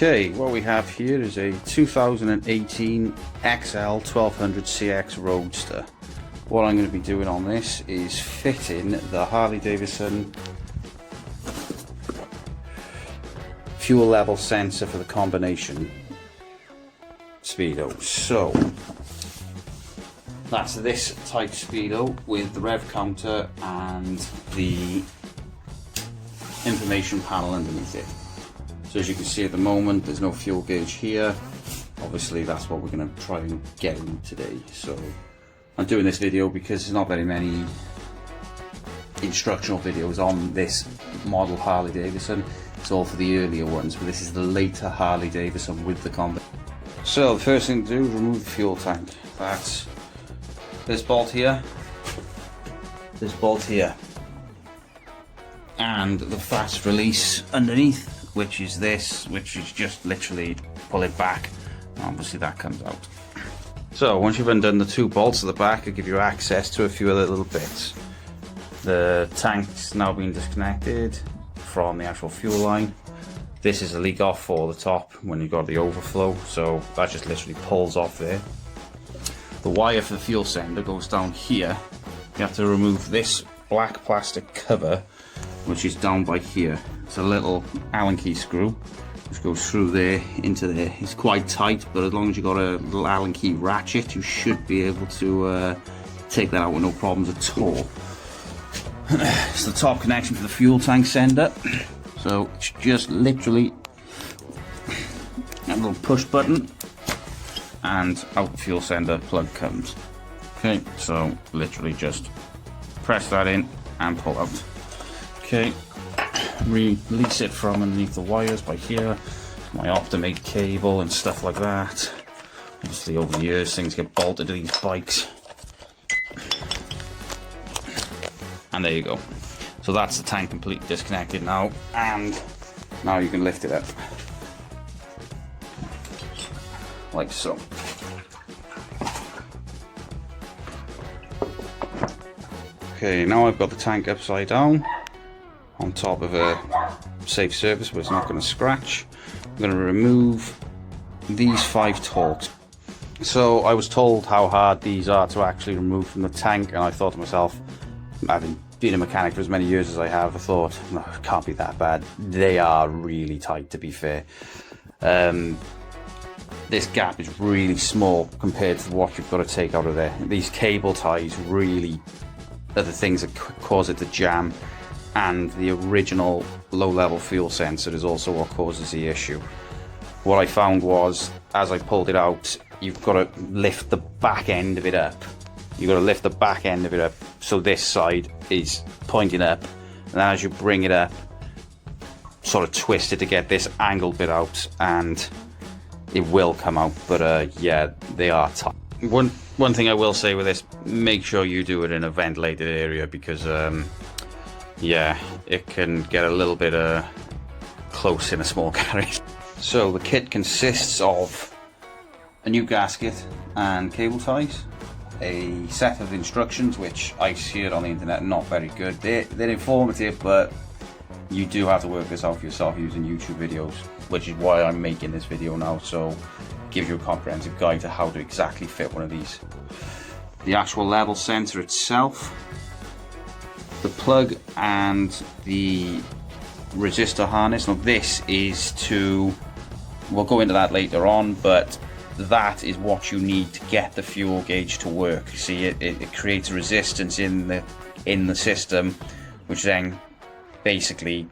Okay, what we have here is a 2018 XL1200CX Roadster. What I'm going to be doing on this is fitting the Harley Davidson fuel level sensor for the combination SPEEDO. So that's this type SPEEDO with the rev counter and the information panel underneath it. So as you can see at the moment, there's no fuel gauge here. Obviously that's what we're going to try and get in today. So I'm doing this video because there's not very many instructional videos on this model Harley Davidson. It's all for the earlier ones, but this is the later Harley Davidson with the combo. So the first thing to do is remove the fuel tank. That's this bolt here, and the fast release underneath, which is this, which is just literally pull it back. Obviously that comes out. So once you've undone the two bolts at the back, it'll give you access to a few other little bits. The tank's now been disconnected from the actual fuel line. This is a leak off for the top when you've got the overflow, so that just literally pulls off there. The wire for the fuel sender goes down here. You have to remove this black plastic cover, which is down by here. It's a little Allen key screw which goes through there into there. It's quite tight, but as long as you've got a little Allen key ratchet, you should be able to take that out with no problems at all. It's the top connection for the fuel tank sender. So it's just literally a little push button and out the fuel sender plug comes. Okay, so literally just press that in and pull out. Okay, release it from underneath the wires by here. My Optimate cable and stuff like that. Obviously over the years things get bolted to these bikes. And there you go. So that's the tank completely disconnected now, and now you can lift it up. Like so. Okay, now I've got the tank upside down on top of a safe surface where it's not going to scratch. I'm going to remove these 5 Torx. So I was told how hard these are to actually remove from the tank, and I thought to myself, having been a mechanic for as many years as I have, I thought, no, it can't be that bad. They are really tight, to be fair. This gap is really small compared to what you've got to take out of there. These cable ties really are the things that cause it to jam, and the original low-level fuel sensor is also what causes the issue. What I found was, as I pulled it out, you've got to lift the back end of it up. You've got to lift the back end of it up, so this side is pointing up, and then as you bring it up, sort of twist it to get this angled bit out, and it will come out. But yeah, they are tight. One thing I will say with this, make sure you do it in a ventilated area, because yeah, it can get a little bit close in a small garage. So the kit consists of a new gasket and cable ties, a set of instructions which I see it on the internet, not very good. They're informative, but you do have to work this out for yourself using YouTube videos, which is why I'm making this video now, so it gives you a comprehensive guide to how to exactly fit one of these. The actual level sensor itself, the plug and the resistor harness. Now this is to, we'll go into that later on, but that is what you need to get the fuel gauge to work. See, it creates resistance in the system, which then basically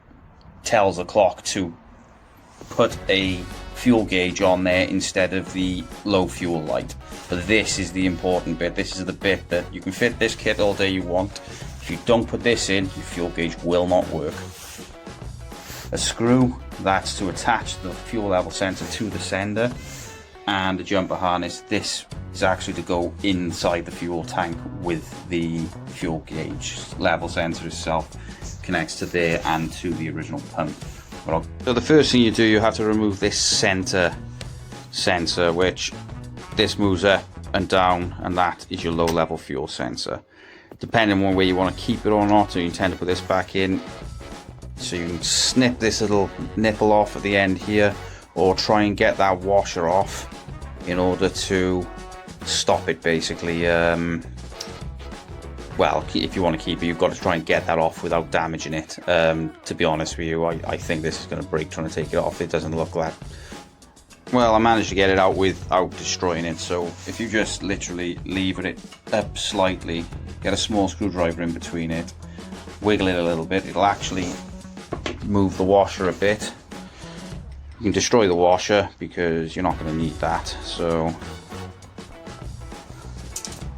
tells the clock to put a fuel gauge on there instead of the low fuel light. But this is the important bit. This is the bit that you can fit this kit all day you want. If you don't put this in, your fuel gauge will not work. A screw, that's to attach the fuel level sensor to the sender, and a jumper harness. This is actually to go inside the fuel tank with the fuel gauge. Level sensor itself connects to there and to the original pump. So the first thing you do, you have to remove this center sensor, which this moves up and down, and that is your low level fuel sensor. Depending on where you want to keep it or not, you intend to put this back in, so you can snip this little nipple off at the end here, or try and get that washer off in order to stop it, basically. Well, if you want to keep it, you've got to try and get that off without damaging it. To be honest with you, I think this is going to break trying to take it off. It doesn't look that well. I managed to get it out without destroying it. So if you just literally lever it up slightly, get a small screwdriver in between it, wiggle it a little bit, it'll actually move the washer a bit. You can destroy the washer because you're not going to need that. So,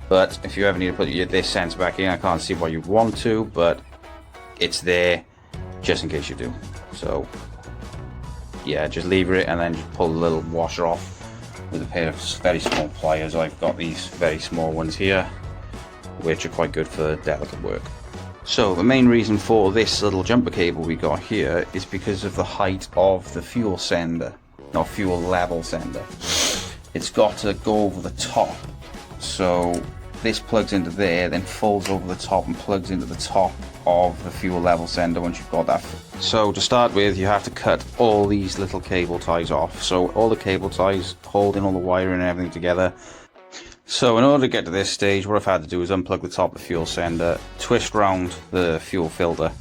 but if you ever need to put this sensor back in, I can't see why you'd want to, but it's there just in case you do. So yeah, just lever it and then just pull the little washer off with a pair of very small pliers. I've got these very small ones here, which are quite good for delicate work. So the main reason for this little jumper cable we got here is because of the height of the fuel sender, or fuel level sender. It's got to go over the top. So this plugs into there, then folds over the top and plugs into the top of the fuel level sender once you've got that. So to start with, you have to cut all these little cable ties off. So all the cable ties holding all the wiring and everything together. So in order to get to this stage, what I've had to do is unplug the top of the fuel sender, twist round the fuel filter.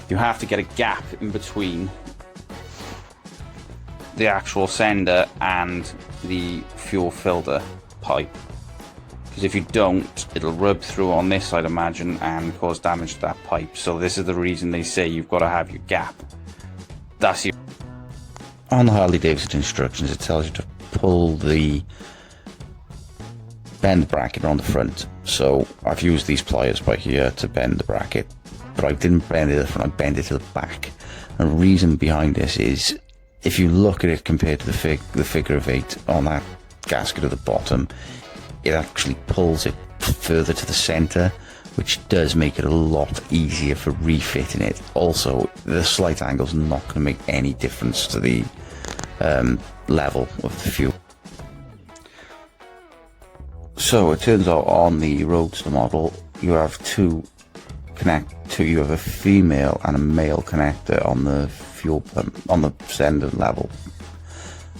You have to get a gap in between the actual sender and the fuel filter pipe, because if you don't, it'll rub through on this, I'd imagine, and cause damage to that pipe. So this is the reason they say you've got to have your gap. That's your... On the Harley Davidson instructions, it tells you to pull the bend bracket on the front. So I've used these pliers by here to bend the bracket, but I didn't bend it to the front, I bent it to the back. And the reason behind this is, if you look at it compared to the figure of 8 on that gasket at the bottom, it actually pulls it further to the center, which does make it a lot easier for refitting it. Also, the slight angle is not going to make any difference to the level of the fuel. So it turns out on the Roadster model, you have you have a female and a male connector on the fuel pump, on the sender level.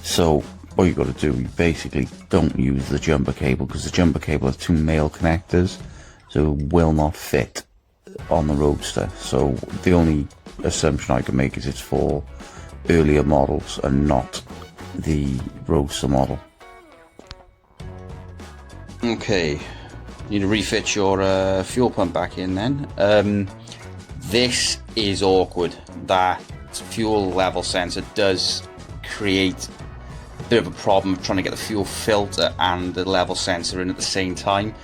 So what you've got to do, you basically don't use the jumper cable, because the jumper cable has 2 male connectors, so it will not fit on the Roadster. So the only assumption I can make is it's for earlier models and not the Roadster model. Okay, you need to refit your fuel pump back in then. This is awkward. That fuel level sensor does create a bit of a problem trying to get the fuel filter and the level sensor in at the same time.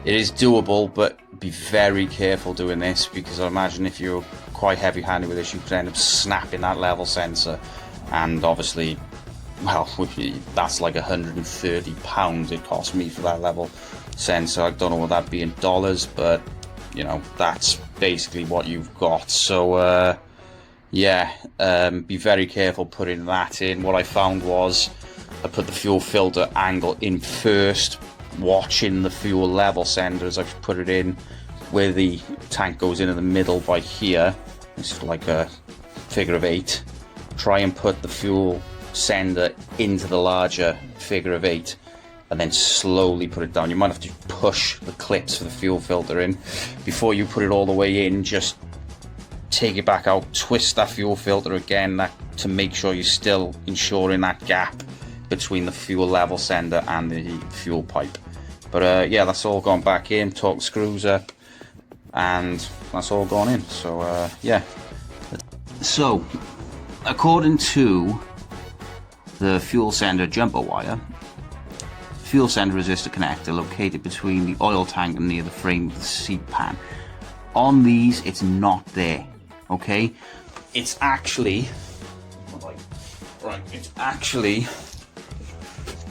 It is doable, but be very careful doing this, because I imagine if you're quite heavy-handed with this, you could end up snapping that level sensor, and obviously, well, that's like £130 it cost me for that level sensor. I don't know what that'd be in dollars, but you know, that's basically what you've got. So yeah, be very careful putting that in. What I found was I put the fuel filter angle in first, watching the fuel level sender as I put it in, where the tank goes in the middle by here. It's like a figure of 8. Try and put the fuel sender into the larger figure of 8 and then slowly put it down. You might have to push the clips for the fuel filter in before you put it all the way in. Just take it back out, twist that fuel filter again, to make sure you're still ensuring that gap between the fuel level sender and the fuel pipe. But yeah, that's all gone back in, torque screws up, and that's all gone in. So yeah, so according to the fuel sender jumper wire, fuel sender resistor connector located between the oil tank and near the frame of the seat pan. On these, it's not there, okay? It's actually, right, it's actually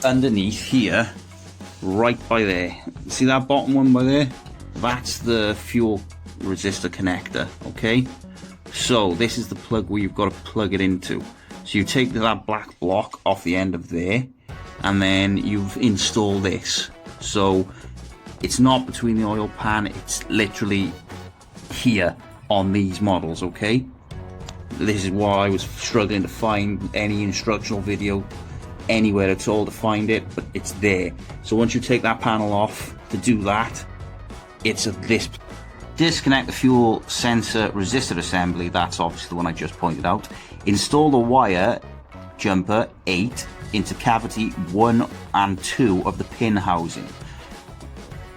underneath here, right by there. See that bottom one by there? That's the fuel resistor connector, okay? So this is the plug where you've got to plug it into. So you take that black block off the end of there, and then you've installed this. So it's not between the oil pan, it's literally here on these models, okay? This is why I was struggling to find any instructional video anywhere at all to find it, but it's there. So once you take that panel off to do that, it's this. Disconnect the fuel sensor resistor assembly, that's obviously the one I just pointed out. Install the wire jumper 8 into cavity 1 and 2 of the pin housing,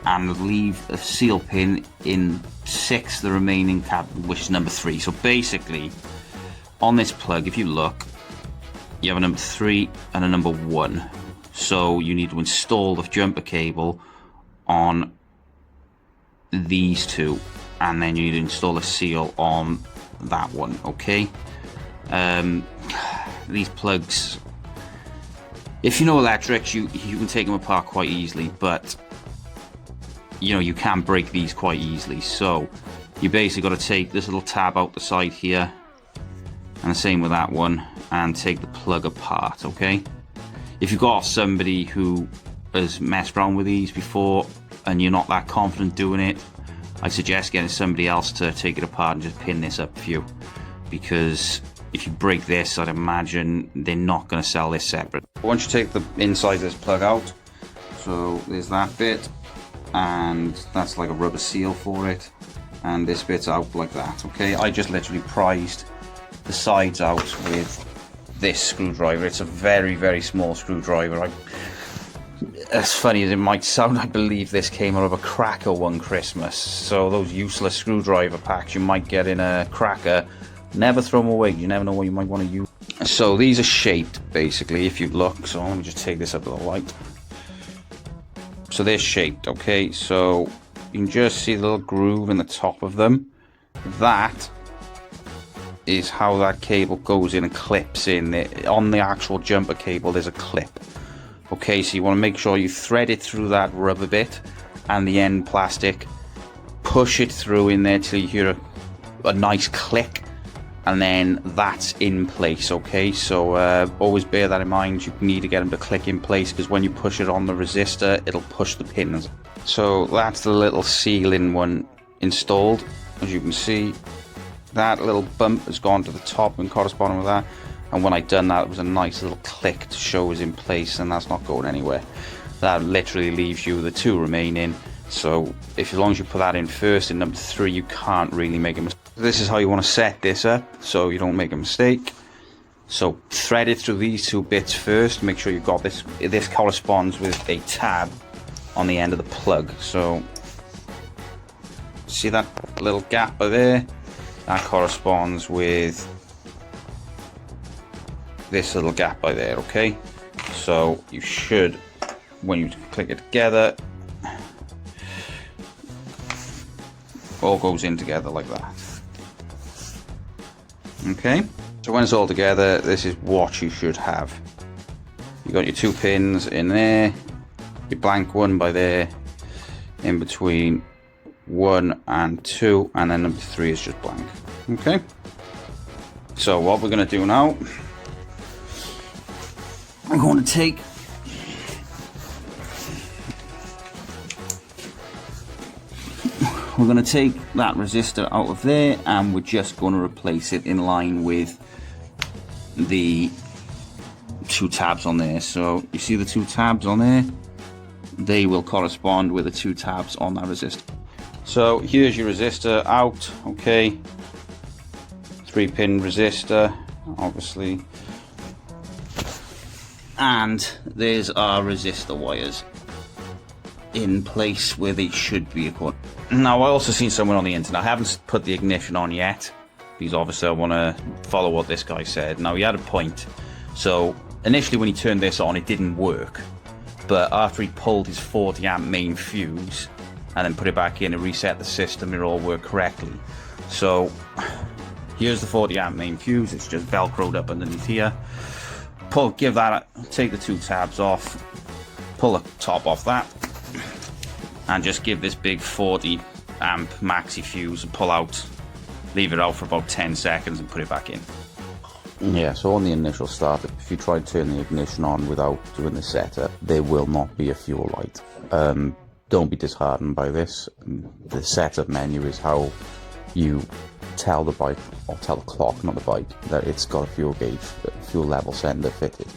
and leave a seal pin in 6, the remaining cavity, which is number 3. So basically, on this plug, if you look, you have a number 3 and a number 1. So you need to install the jumper cable on these two, and then you need to install a seal on that one. Okay, these plugs, if you know electrics, you can take them apart quite easily, but you know, you can break these quite easily. So you basically got to take this little tab out the side here, and the same with that one, and take the plug apart. Okay, if you've got somebody who has messed around with these before and you're not that confident doing it, I suggest getting somebody else to take it apart and just pin this up for you, because if you break this, I'd imagine they're not going to sell this separate. Once you take the inside of this plug out, so there's that bit, and that's like a rubber seal for it, and this bit's out like that. Okay, I just literally prized the sides out with this screwdriver. It's a very, very small screwdriver. As funny as it might sound, I believe this came out of a Cracker one Christmas. So those useless screwdriver packs you might get in a Cracker, never throw them away. You never know what you might want to use. So these are shaped, basically, if you look. So let me just take this up to the light. So they're shaped, okay? So you can just see the little groove in the top of them. That is how that cable goes in and clips in. On the actual jumper cable, there's a clip. Okay, so you want to make sure you thread it through that rubber bit and the end plastic, push it through in there till you hear a nice click, and then that's in place. Okay, so always bear that in mind. You need to get them to click in place, because when you push it on the resistor, it'll push the pins. So that's the little sealing one installed. As you can see, that little bump has gone to the top and corresponding with that. And when I done that, it was a nice little click to show it's in place, and that's not going anywhere. That literally leaves you the 2 remaining. So as long as you put that in first in number 3, you can't really make a mistake. This is how you want to set this up so you don't make a mistake. So thread it through these 2 bits first. Make sure you've got this. This corresponds with a tab on the end of the plug. So see that little gap over there? That corresponds with this little gap by there. Okay, so you should, when you click it together, all goes in together like that. Okay, so when it's all together, this is what you should have. You got your 2 pins in there, your blank one by there, in between 1 and 2, and then number 3 is just blank. Okay, so what we're going to do now, I'm going to take that resistor out of there, and we're just going to replace it in line with the 2 tabs on there. So you see the 2 tabs on there, they will correspond with the 2 tabs on that resistor. So here's your resistor out. Okay, 3-pin resistor, obviously. And there's our resistor wires in place where they should be. Now, I also seen someone on the internet, I haven't put the ignition on yet, because obviously I want to follow what this guy said. Now, he had a point. So initially when he turned this on, it didn't work, but after he pulled his 40 amp main fuse and then put it back in and reset the system, it all worked correctly. So here's the 40 amp main fuse. It's just velcroed up underneath here. Take the 2 tabs off, pull the top off that, and just give this big 40 amp maxi fuse a pull out, leave it out for about 10 seconds and put it back in. Yeah, so on the initial start, if you try to turn the ignition on without doing the setup, there will not be a fuel light. Don't be disheartened by this. The setup menu is how you tell the bike, or tell the clock, not the bike, that it's got a fuel gauge, fuel level sender fitted.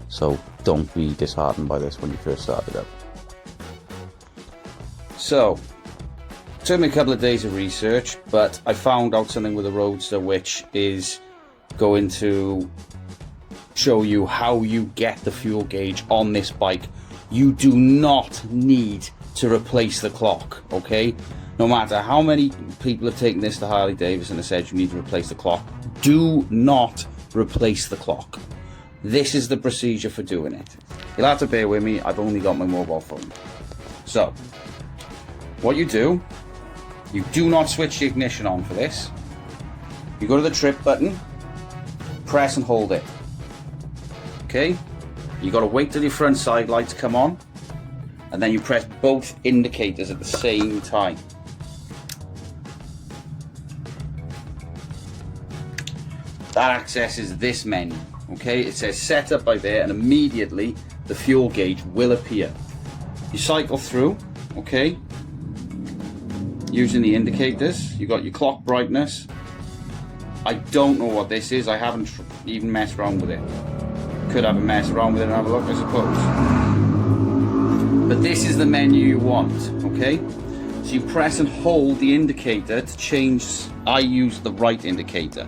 So don't be disheartened by this when you first start it up. So, took me a couple of days of research, but I found out something with the Roadster which is going to show you how you get the fuel gauge on this bike. You do not need to replace the clock, okay? No matter how many people have taken this to Harley Davidson and said you need to replace the clock, do not replace the clock. This is the procedure for doing it. You'll have to bear with me, I've only got my mobile phone. So, what you do not switch the ignition on for this. You go to the trip button, press and hold it. Okay? You got to wait till your front side lights come on, and then you press both indicators at the same time. That accesses this menu. Okay, it says setup by there, and immediately the fuel gauge will appear. You cycle through, okay, using the indicators. You got your clock brightness. I don't know what this is, I haven't even messed around with it. Could have a mess around with it and have a look, I suppose. But this is the menu you want, okay? So you press and hold the indicator to change. I use the right indicator.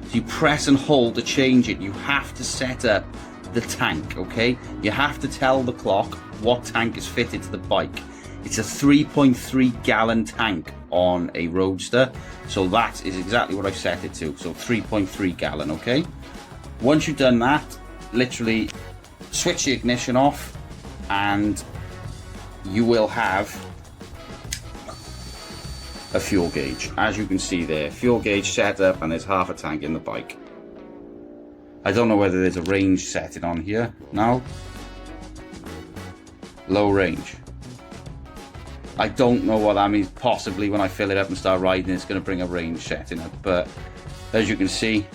So you press and hold to change it. You have to set up the tank, okay? You have to tell the clock what tank is fitted to the bike. It's a 3.3 gallon tank on a Roadster, so that is exactly what I've set it to. So 3.3 gallon, okay? Once you've done that, literally switch the ignition off and you will have a fuel gauge. As you can see there, fuel gauge set up, and there's half a tank in the bike. I don't know whether there's a range setting on here. No? Low range. I don't know what that means. Possibly when I fill it up and start riding, it's going to bring a range setting up, but as you can see,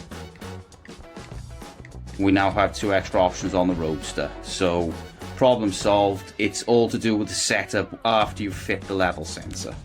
we now have 2 extra options on the Roadster. So problem solved. It's all to do with the setup after you fit the level sensor.